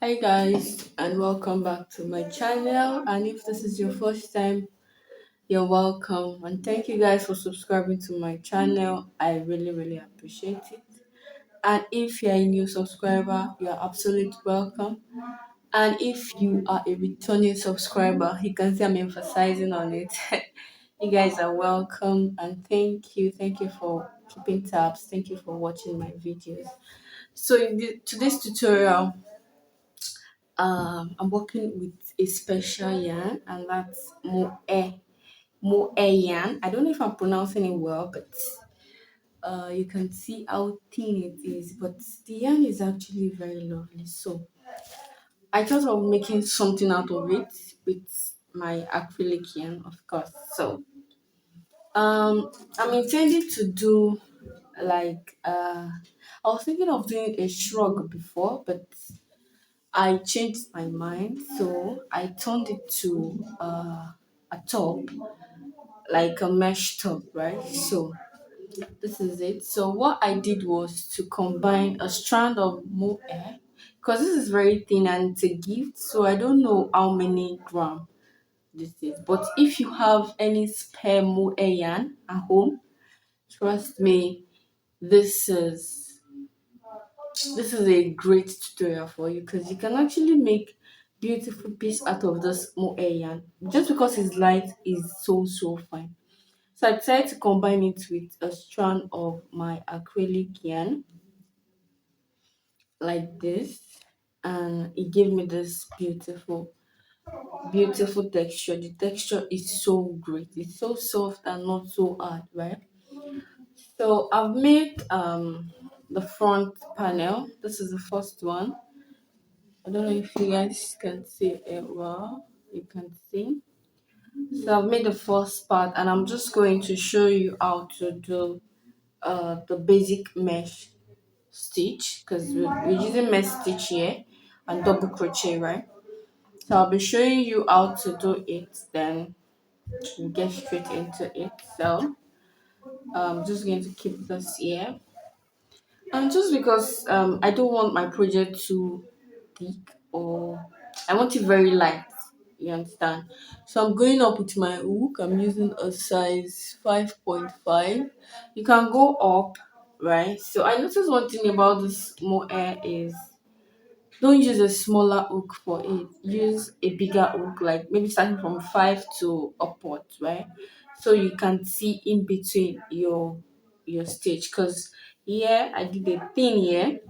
Hi guys, and welcome back to my channel. And if this is your first time, you're welcome. And thank you guys for subscribing to my channel. I really appreciate it. And if you're a new subscriber, you're absolutely welcome. And if you are a returning subscriber, you can see I'm emphasizing on it. You guys are welcome, and thank you for keeping tabs. Thank you for watching my videos. So in today's tutorial, I'm working with a special yarn, and that's Mohair yarn. I don't know if I'm pronouncing it well, but you can see how thin it is. But the yarn is actually very lovely. So I thought of making something out of it with my acrylic yarn, of course. So I'm intending to do like I was thinking of doing a shrug before, but I changed my mind, so I turned it to a top, like a mesh top, right? So this is it. So what I did was to combine a strand of mohair, because this is very thin and it's a gift, so I don't know how many gram this is. But if you have any spare mohair yarn at home, trust me, this is this is a great tutorial for you because you can actually make beautiful piece out of this mohair yarn. Just because it's light is so fine. So I decided to combine it with a strand of my acrylic yarn like this, and it gave me this beautiful texture. The texture is so great. It's so soft and not so hard, right? So I've made the front panel. This is the first one. I don't know if you guys can see it well. You can see. So I've made the first part, and I'm just going to show you how to do the basic mesh stitch, because we're using mesh stitch here and double crochet, right? So I'll be showing you how to do it, then we'll get straight into it. So I'm just going to keep this here. And just because I don't want my project too thick, or I want it very light, you understand? So I'm going up with my hook. I'm using a size 5.5. You can go up, right? So I noticed one thing about this mohair is don't use a smaller hook for it. Use a bigger hook, like maybe starting from 5 to upwards, right? So you can see in between your stitch. Because here I did a thin here.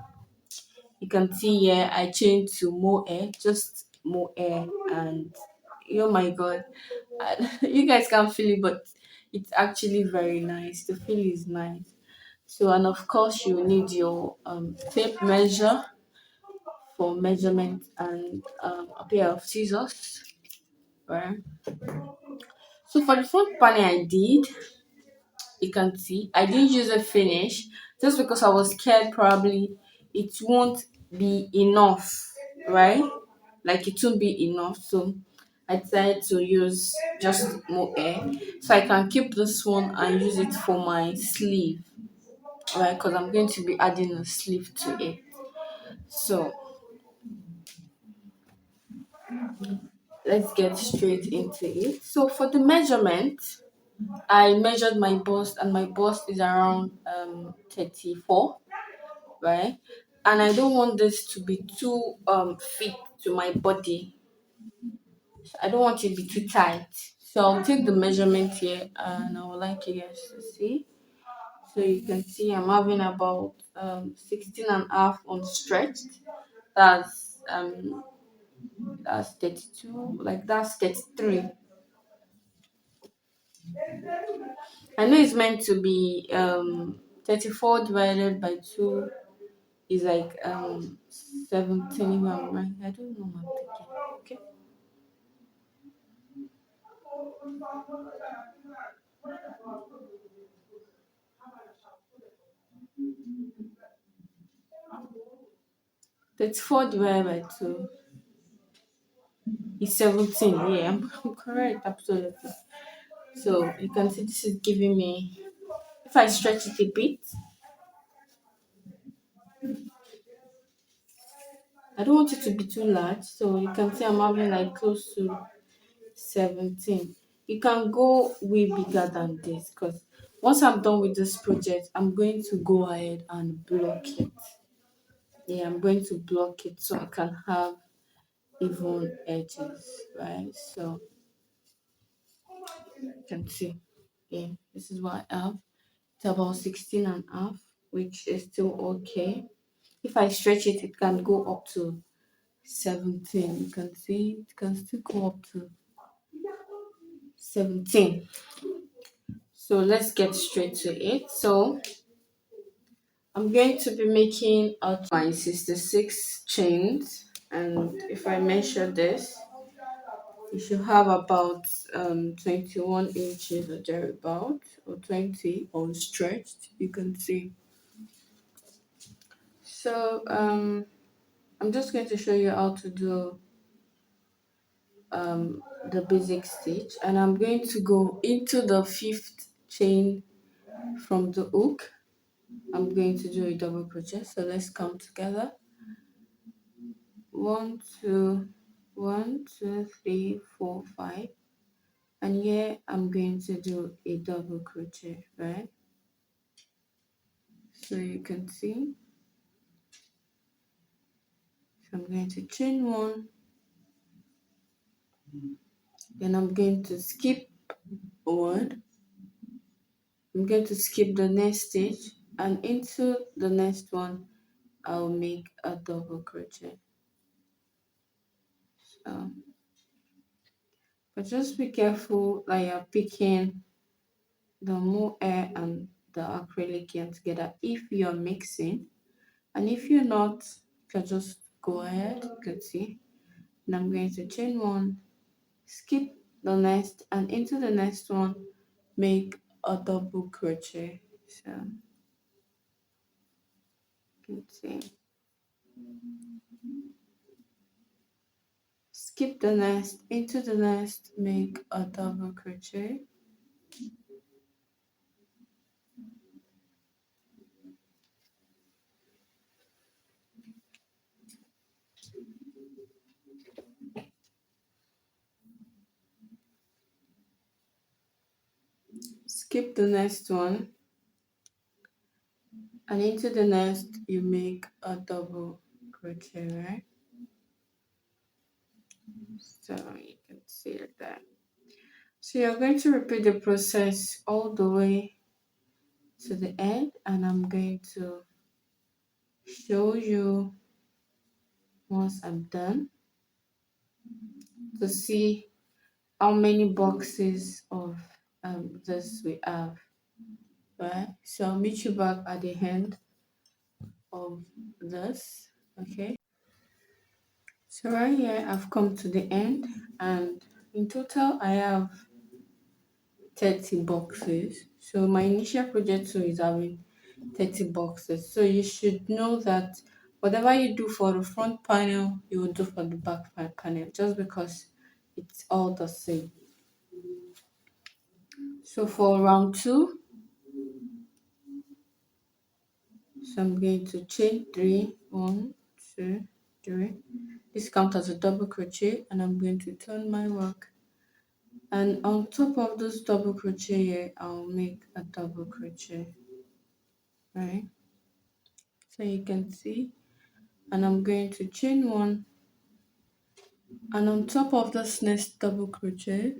You can see here I changed to mohair, just mohair, and oh my god, you guys can feel it, but it's actually very nice. The feel is nice. So, and of course you need your tape measure for measurement, and a pair of scissors, right? So for the front panel I did, you can see I didn't use a finish just because I was scared probably it won't be enough, right? Like it won't be enough. So I decided to use just more air so I can keep this one and use it for my sleeve, right? Because I'm going to be adding a sleeve to it. So let's get straight into it. So for the measurement, I measured my bust, and my bust is around 34, right? And I don't want this to be too fit to my body. I don't want it to be too tight. So I'll take the measurement here, and I would like you guys to see. So you can see I'm having about 16 and a half on stretched. That's that's 32, like that's 33. I know it's meant to be 34 divided by 2 is like 17, if I'm right. I don't know math again. Okay. 34 divided by 2 is 17. Yeah, I'm correct, absolutely. So you can see this is giving me, if I stretch it a bit, I don't want it to be too large, so you can see I'm having like close to 17. You can go way bigger than this because once I'm done with this project, I'm going to go ahead and block it. Yeah, I'm going to block it so I can have even edges, right? So you can see, yeah, this is what I have. It's about 16 and a half, which is still okay. If I stretch it, it can go up to 17. You can see it can still go up to 17. So let's get straight to it. So I'm going to be making out my 66 chains, and if I measure this, you should have about 21 inches or thereabout, or 20 or stretched. You can see. So I'm just going to show you how to do the basic stitch, and I'm going to go into the fifth chain from the hook. I'm going to do a double crochet, so let's count together. 1 2 1 2 3 4 5, and here I'm going to do a double crochet, right? So you can see, so I'm going to chain one, then I'm going to skip one, I'm going to skip the next stitch, and into the next one I'll make a double crochet. So, but just be careful that you're picking the mohair and the acrylic yarn together if you're mixing, and if you're not, you can just go ahead. You can see, and I'm going to chain one, skip the next, and into the next one make a double crochet. So you can see, skip the next, into the next, make a double crochet. Skip the next one, and into the next you make a double crochet, right? So you can see that. So you're going to repeat the process all the way to the end, and I'm going to show you once I'm done to see how many boxes of this we have, right? So I'll meet you back at the end of this. Okay, so right here I've come to the end, and in total I have 30 boxes. So my initial project too is having 30 boxes. So you should know that whatever you do for the front panel, you will do for the back panel, just because it's all the same. So for round two, so I'm going to chain three, 1 2 3. This counts as a double crochet, and I'm going to turn my work, and on top of this double crochet here I'll make a double crochet, right? So you can see, and I'm going to chain one, and on top of this next double crochet,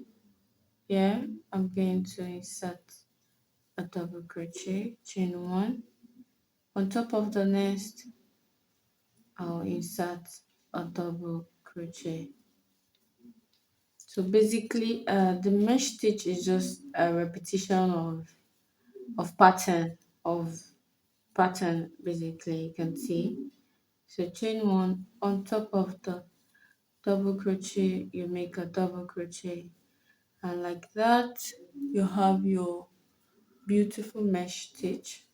yeah, I'm going to insert a double crochet, chain one. On top of the next, I'll insert a double crochet. So basically, the mesh stitch is just a repetition of pattern of pattern. Basically, you can see. So chain one, on top of the double crochet, you make a double crochet, and like that, you have your beautiful mesh stitch.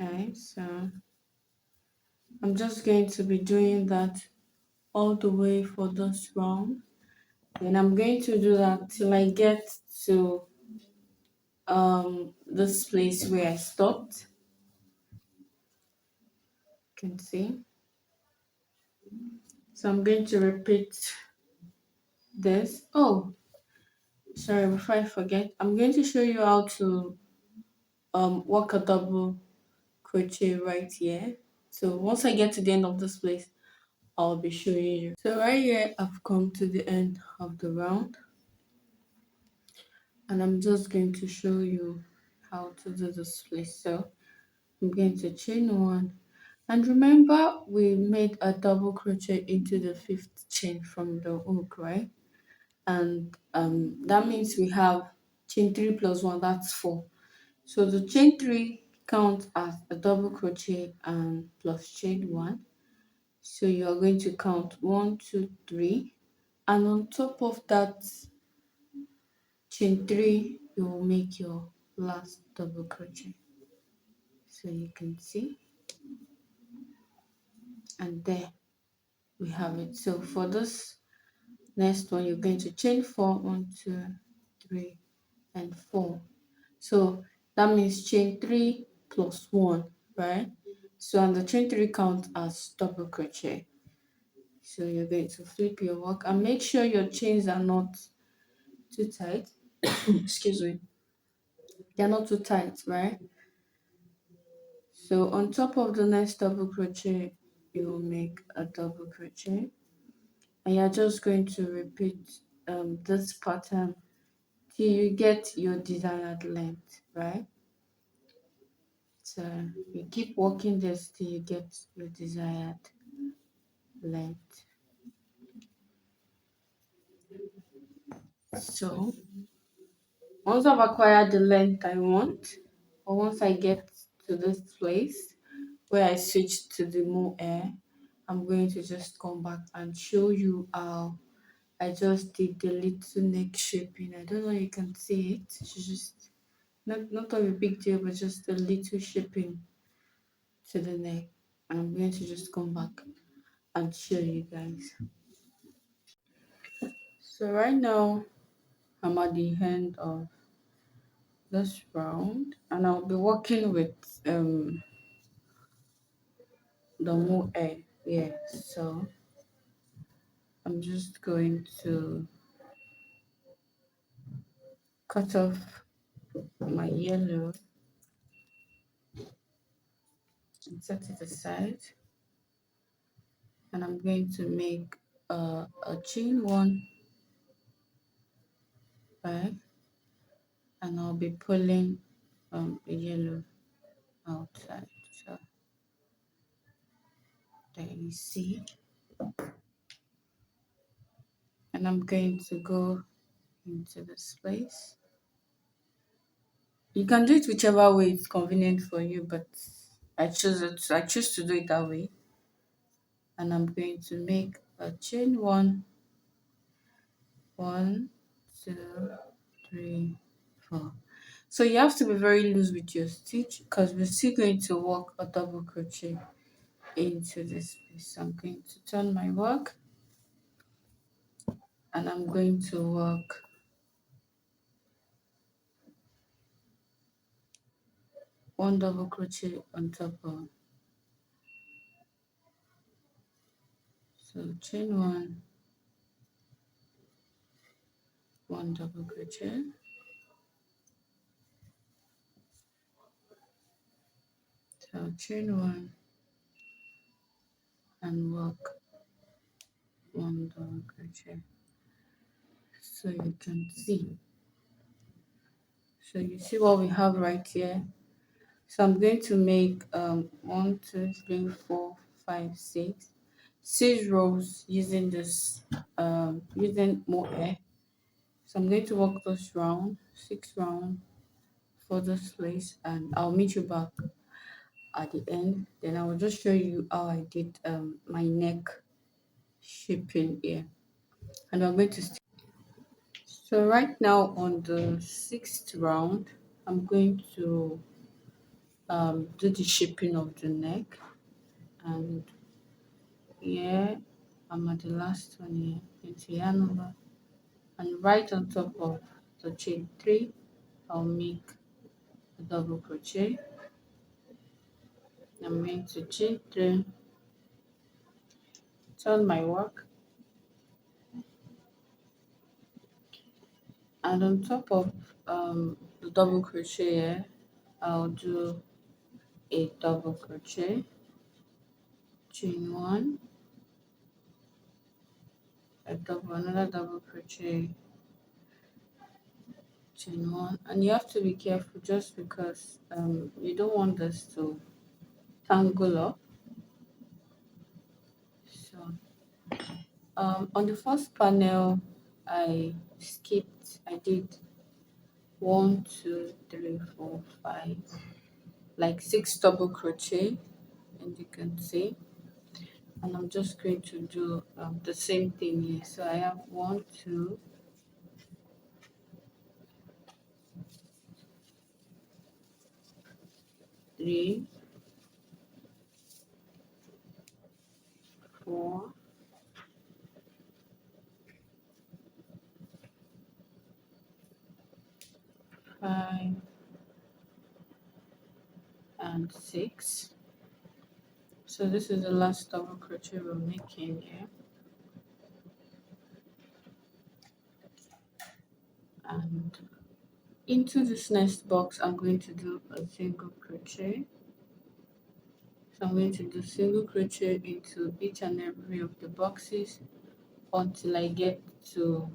Okay, so I'm just going to be doing that all the way for this round, and I'm going to do that till I get to this place where I stopped. You can see, So I'm going to repeat this. Oh, sorry, before I forget, I'm going to show you how to work a double crochet right here. So once I get to the end of this place, I'll be showing you. So right here, I've come to the end of the round, and I'm just going to show you how to do this place. So I'm going to chain one, and remember we made a double crochet into the fifth chain from the hook, right? And that means we have chain three plus one, that's four. So the chain three counts as a double crochet and plus chain one. So you are going to count one, two, three, and on top of that chain three, you will make your last double crochet. So you can see, and there we have it. So for this next one, you're going to chain four, one, two, three, and four. So that means chain three plus one, right? So and the chain three count as double crochet. So you're going to flip your work and make sure your chains are not too tight. Excuse me. They're not too tight, right? So on top of the next double crochet, you will make a double crochet, and you're just going to repeat this pattern till you get your desired length, right? So you keep working this till you get your desired length. So once I've acquired the length I want, or once I get to this place where I switch to the Mohair, I'm going to just come back and show you how I just did the little neck shaping. I don't know if you can see it. It's just not of a big deal, but just a little shaping to the neck. And I'm going to just come back and show you guys. So right now I'm at the end of this round, and I'll be working with the Mohair. Yeah, so I'm just going to cut off my yellow and set it aside, and I'm going to make a chain one, right? And I'll be pulling the yellow outside. So there you see, and I'm going to go into this place. You can do it whichever way it's convenient for you, but I choose it. I choose to do it that way, and I'm going to make a chain one, one, two, three, four. So you have to be very loose with your stitch because we're still going to work a double crochet into this piece. So I'm going to turn my work, and I'm going to work one double crochet on top of. So chain one double crochet. So chain one and work one double crochet. So you can see. So you see what we have right here. So I'm going to make one, two, three, four, five, six rows using this using Mohair. So I'm going to work this round, 6 round for this place, and I'll meet you back at the end. Then I will just show you how I did my neck shaping here, and I'm going to so right now on the sixth round I'm going to do the shaping of the neck, and yeah, I'm at the last one here. It's yarn over, and right on top of the chain three I'll make a double crochet. I'm going to chain three turn my work, and on top of the double crochet here, I'll do a double crochet, chain one, another double crochet, chain one, and you have to be careful just because you don't want this to tangle up. So on the first panel, I did 1, 2, 3, 4, 5, like 6 double crochet, and you can see, and I'm just going to do the same thing here. So I have 1, 2, 3, 4, five, and 6. So this is the last double crochet we're making here, and into this next box I'm going to do a single crochet. So I'm going to do single crochet into each and every of the boxes until I get to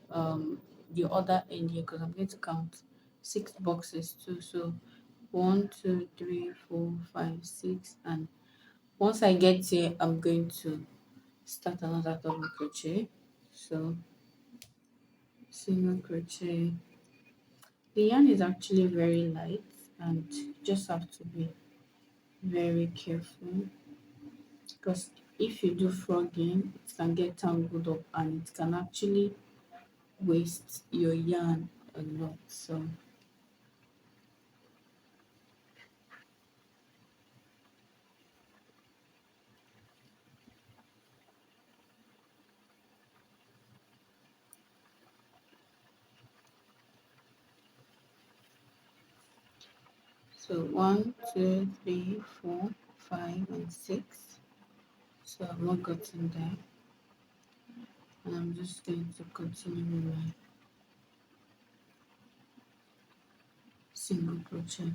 um, the other end here, because I'm going to count 6 boxes too. So 1, 2, 3, 4, 5, 6, and once I get here, I'm going to start another double crochet. So single crochet. The yarn is actually very light, and you just have to be very careful, because if you do frogging, it can get tangled up and it can actually waste your yarn a lot. So 1, 2, 3, 4, 5, and 6. So I've not gotten there, and I'm just going to continue with my single crochet.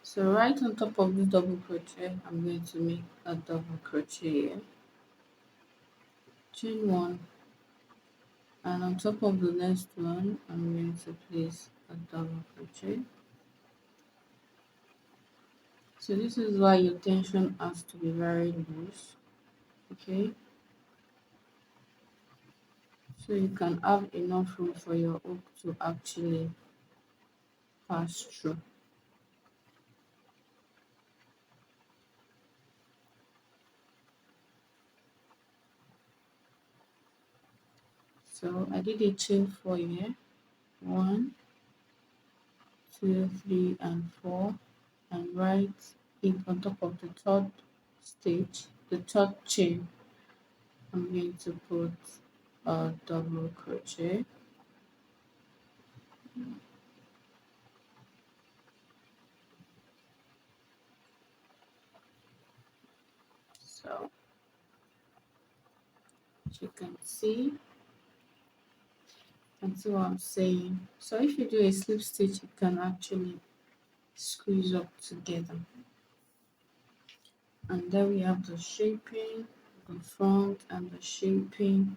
So right on top of this double crochet, I'm going to make a double crochet here, chain one, and on top of the next one, I'm going to place a double crochet. So this is why your tension has to be very loose, okay? So you can have enough room for your hook to actually pass through. So I did a chain 4 here, 1, 2, 3, and 4, and right in on top of the third stage, the third chain, I'm going to put a double crochet. So as you can see, and see what I'm saying. So if you do a slip stitch, it can actually squeeze up together. And then we have the shaping, the front, and the shaping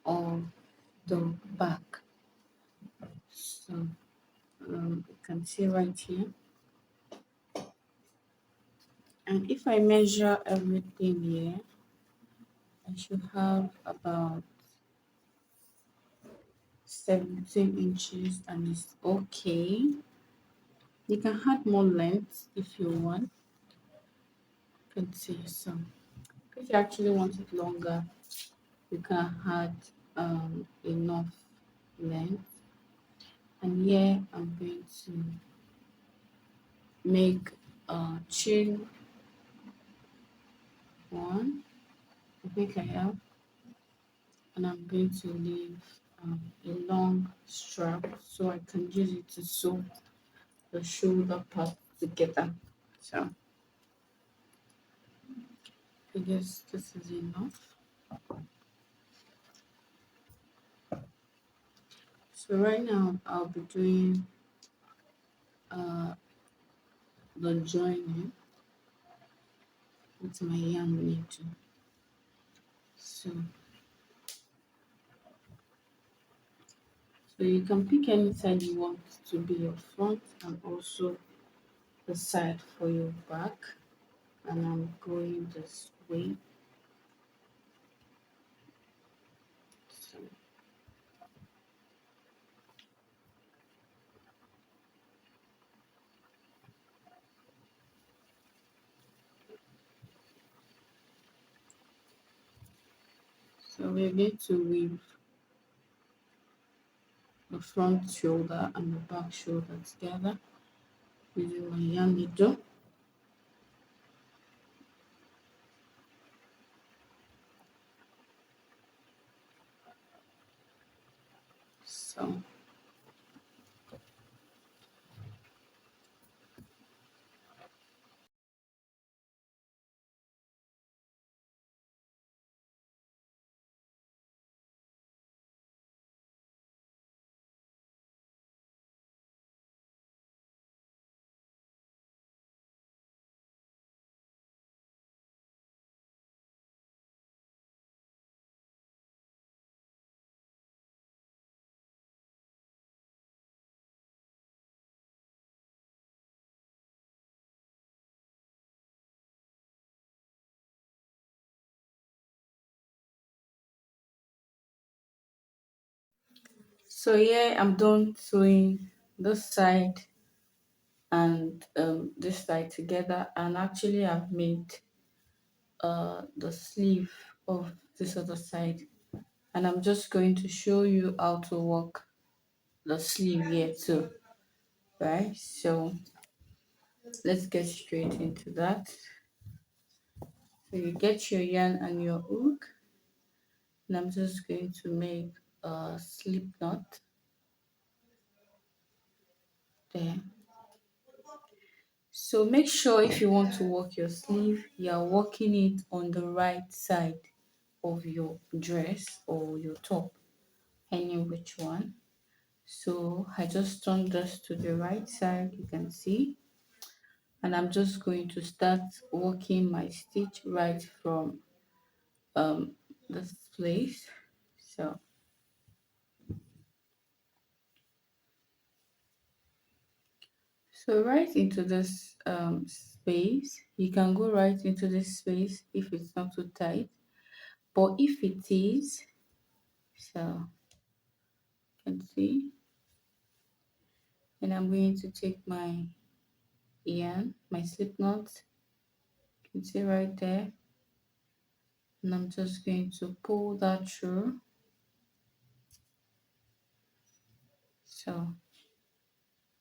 of the back. So you can see right here. And if I measure everything here, I should have about 17 inches, and it's okay. You can add more length if you want. You can see. So if you actually want it longer, you can add enough length. And here I'm going to make chain one. I think I have, and I'm going to leave a long strap so I can use it to sew the shoulder part together. So I guess this is enough. So right now I'll be doing uh, the joining with my yarn needle. So you can pick any side you want to be your front and also the side for your back. And I'm going this way. So, so we're going to weave the front shoulder and the back shoulder together using my yarn needle. So so yeah, I'm done sewing this side and this side together, and actually I've made the sleeve of this other side, and I'm just going to show you how to work the sleeve here too, right? So let's get straight into that. So you get your yarn and your hook, and I'm just going to make a slip knot there. So make sure if you want to work your sleeve, you are working it on the right side of your dress or your top, any which one. So I just turned this to the right side, you can see, and I'm just going to start working my stitch right from um this place. So right into this space, you can go right into this space if it's not too tight, but if it is, so you can see, and I'm going to take my yarn, my slip knot, you can see right there, and I'm just going to pull that through. So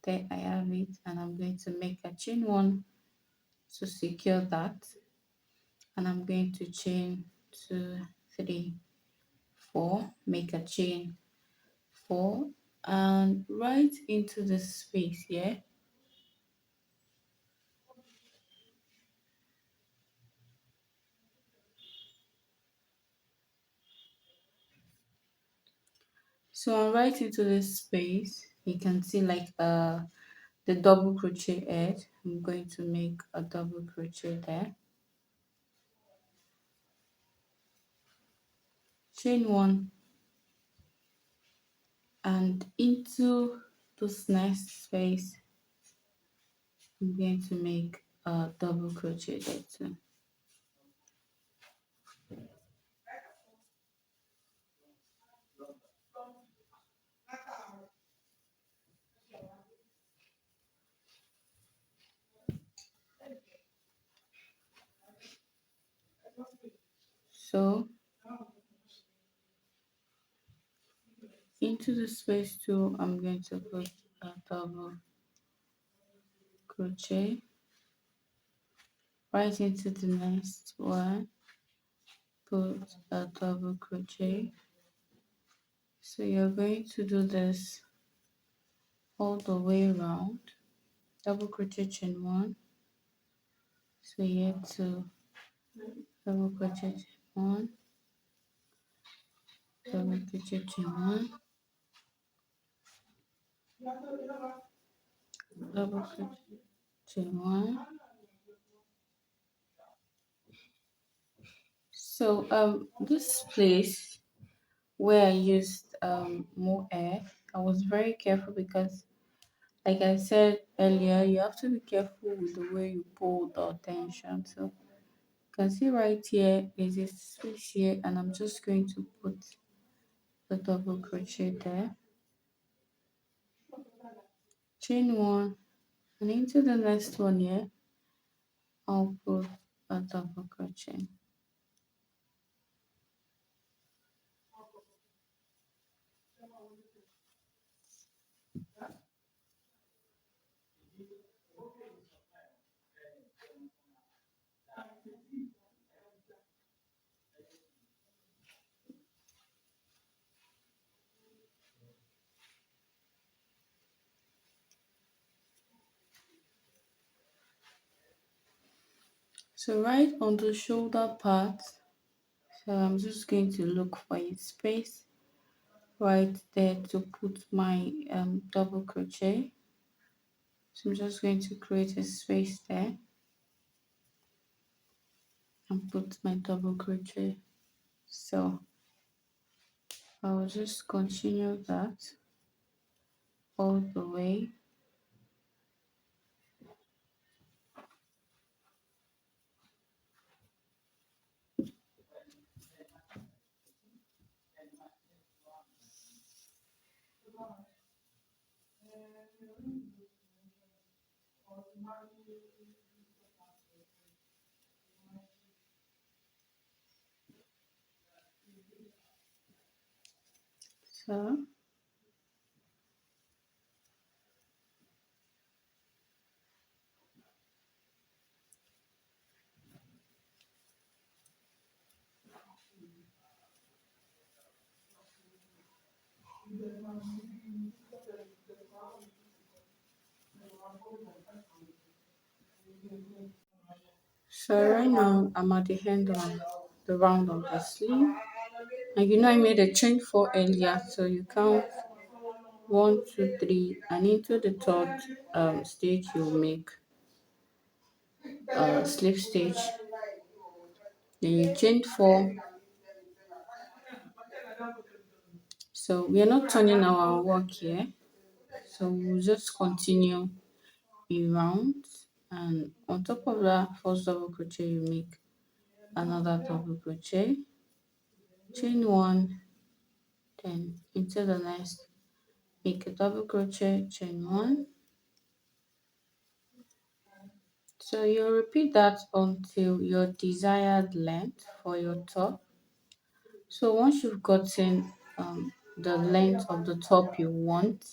there I have it, and I'm going to make a chain one to secure that, and I'm going to chain 2, 3, 4, make a chain 4, and right into the space here. So I'm right into this space. You can see like the double crochet edge. I'm going to make a double crochet there, chain 1, and into this next space I'm going to make a double crochet there too. So into the space too, I'm going to put a double crochet right into the next one, put a double crochet. So you're going to do this all the way around. Double crochet chain one. So here two, double crochet chain one, double crochet chain one, double crochet chain one. So this place where I used Mohair, I was very careful because, like I said earlier, you have to be careful with the way you pull the tension. So you can see right here is a space here, and I'm just going to put the double crochet there, chain one, and into the next one here, I'll put a double crochet. So right on the shoulder part, so I'm just going to look for a space right there to put my double crochet. So I'm just going to create a space there and put my double crochet. So I'll just continue that all the way. So right now I'm at the end of the round of the sleeve. And you know I made a chain 4 earlier, so you count 1, 2, 3, and into the third stage you'll make slip stitch. Then you chain 4. So we are not turning our work here. So we'll just continue around, and on top of that first double crochet you make another double crochet, chain 1, then into the next make a double crochet, chain 1. So you repeat that until your desired length for your top. So once you've gotten the length of the top you want,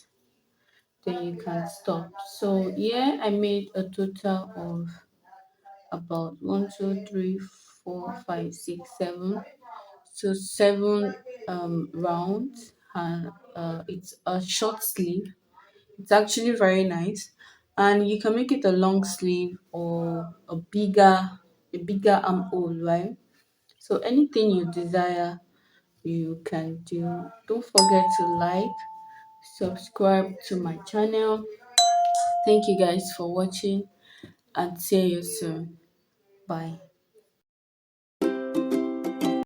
then you can stop. So here I made a total of about 1, 2, 3, 4, 5, 6, 7. So 7 rounds, and it's a short sleeve. It's actually very nice, and you can make it a long sleeve or a bigger armhole, right? So anything you desire, you can do. Don't forget to like, subscribe to my channel. Thank you guys for watching, and see you soon. Bye.